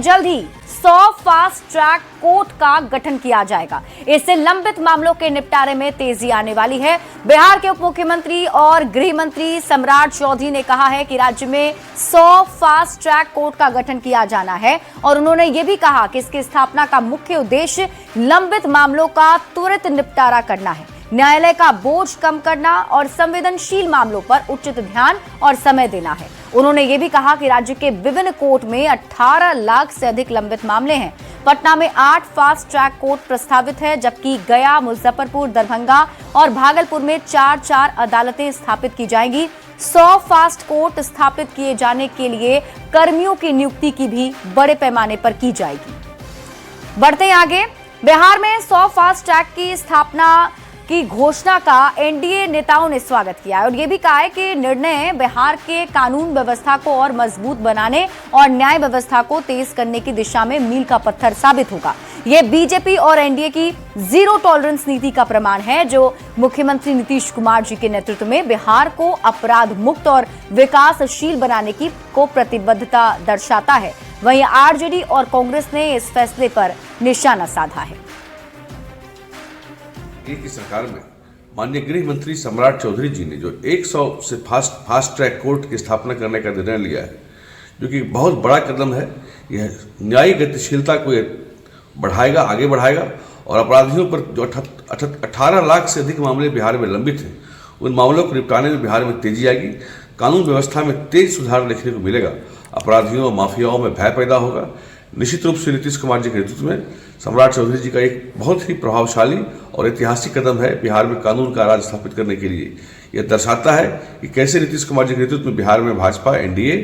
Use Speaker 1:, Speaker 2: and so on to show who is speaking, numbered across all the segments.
Speaker 1: में जल्द ही 100 fast track court का गठन किया जाएगा। इससे लंबित मामलों के निपटारे में तेजी आने वाली है। बिहार के उप मुख्यमंत्री और गृह मंत्री सम्राट चौधरी ने कहा है कि राज्य में 100 फास्ट ट्रैक कोर्ट का गठन किया जाना है और उन्होंने यह भी कहा कि इसकी स्थापना का मुख्य उद्देश्य लंबित मामलों का त्वरित निपटारा करना है, न्यायालय का बोझ कम करना और संवेदनशील मामलों पर उचित ध्यान और समय देना है। उन्होंने ये भी कहा कि राज्य के विभिन्न कोर्ट में 18 लाख से अधिक लंबित मामले हैं। पटना में 8 फास्ट ट्रैक कोर्ट प्रस्तावित है, जबकि गया, मुजफ्फरपुर, दरभंगा और भागलपुर में 4-4 अदालतें स्थापित की जाएंगी। 100 फास्ट कोर्ट स्थापित किए जाने के लिए कर्मियों की नियुक्ति की भी बड़े पैमाने पर की जाएगी। बढ़ते हैं आगे। बिहार में 100 फास्ट ट्रैक की स्थापना की घोषणा का एनडीए नेताओं ने स्वागत किया है और यह भी कहा है कि निर्णय बिहार के कानून व्यवस्था को और मजबूत बनाने और न्याय व्यवस्था को तेज करने की दिशा में मील का पत्थर साबित होगा। यह बीजेपी और एनडीए की जीरो टॉलरेंस नीति का प्रमाण है, जो मुख्यमंत्री नीतीश कुमार जी के नेतृत्व में बिहार को अपराध मुक्त और विकासशील बनाने की प्रतिबद्धता दर्शाता है। वहीं आरजेडी और कांग्रेस ने इस फैसले पर निशाना साधा है।
Speaker 2: की सरकार में माननीय गृह मंत्री सम्राट चौधरी जी ने जो 100 से फास्ट ट्रैक कोर्ट की स्थापना करने का निर्णय लिया है, जो कि बहुत बड़ा कदम है। यह न्यायिक गतिशीलता को बढ़ाएगा, आगे बढ़ाएगा और अपराधियों पर जो 18 लाख से अधिक मामले बिहार में लंबित हैं, उन मामलों को निपटाने में बिहार में तेजी आएगी। कानून व्यवस्था में तेज सुधार देखने को मिलेगा। अपराधियों और माफियाओं में भय पैदा होगा। निश्चित रूप से नीतीश कुमार जी के नेतृत्व में सम्राट चौधरी जी का एक बहुत ही प्रभावशाली और ऐतिहासिक कदम है बिहार में कानून का राज स्थापित करने के लिए। यह दर्शाता है कि कैसे नीतीश कुमार जी के नेतृत्व में बिहार में भाजपा एनडीए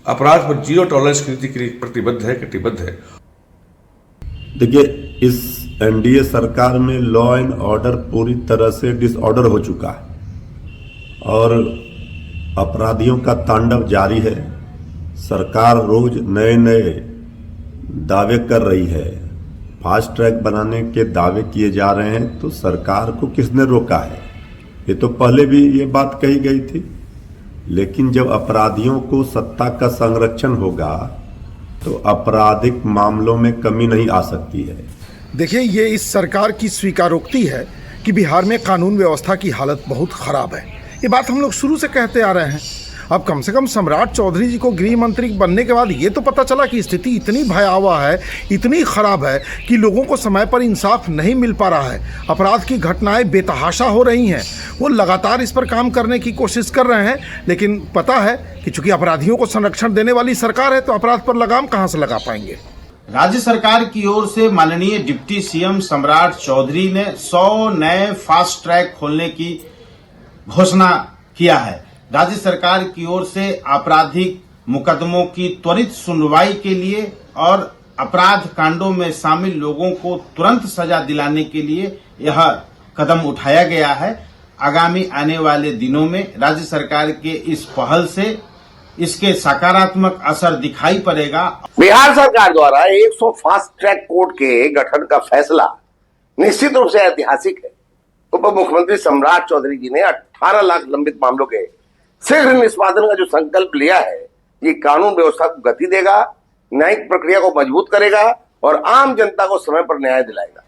Speaker 2: अपराध पर जीरो टॉलरेंस की नीति के लिए कटिबद्ध है।
Speaker 3: देखिए, इस एनडीए सरकार में लॉ एंड ऑर्डर पूरी तरह से डिसऑर्डर हो चुका है और अपराधियों का तांडव जारी है। सरकार रोज नए नए दावे कर रही है, फास्ट ट्रैक बनाने के दावे किए जा रहे हैं, तो सरकार को किसने रोका है? ये तो पहले भी ये बात कही गई थी, लेकिन जब अपराधियों को सत्ता का संरक्षण होगा तो आपराधिक मामलों में कमी नहीं आ सकती है।
Speaker 4: देखिए, ये इस सरकार की स्वीकारोक्ति है कि बिहार में कानून व्यवस्था की हालत बहुत खराब है। ये बात हम लोग शुरू से कहते आ रहे हैं। अब कम से कम सम्राट चौधरी जी को गृह मंत्री बनने के बाद ये तो पता चला कि स्थिति इतनी भयावह है, इतनी खराब है कि लोगों को समय पर इंसाफ नहीं मिल पा रहा है। अपराध की घटनाएं बेतहाशा हो रही हैं। वो लगातार इस पर काम करने की कोशिश कर रहे हैं, लेकिन पता है कि चूंकि अपराधियों को संरक्षण देने वाली सरकार है, तो अपराध पर लगाम कहाँ से लगा पाएंगे।
Speaker 5: राज्य सरकार की ओर से माननीय डिप्टी सीएम सम्राट चौधरी ने 100 नए फास्ट ट्रैक खोलने की घोषणा किया है। राज्य सरकार की ओर से आपराधिक मुकदमों की त्वरित सुनवाई के लिए और अपराध कांडों में शामिल लोगों को तुरंत सजा दिलाने के लिए यह कदम उठाया गया है। आगामी आने वाले दिनों में राज्य सरकार के इस पहल से इसके सकारात्मक असर दिखाई पड़ेगा।
Speaker 6: बिहार सरकार द्वारा 100 फास्ट ट्रैक कोर्ट के गठन का फैसला निश्चित रूप से ऐतिहासिक है। उप मुख्यमंत्री सम्राट चौधरी जी ने 18 लाख लंबित मामलों के शीघ्र निष्पादन का जो संकल्प लिया है, ये कानून व्यवस्था को गति देगा, न्यायिक प्रक्रिया को मजबूत करेगा और आम जनता को समय पर न्याय दिलाएगा।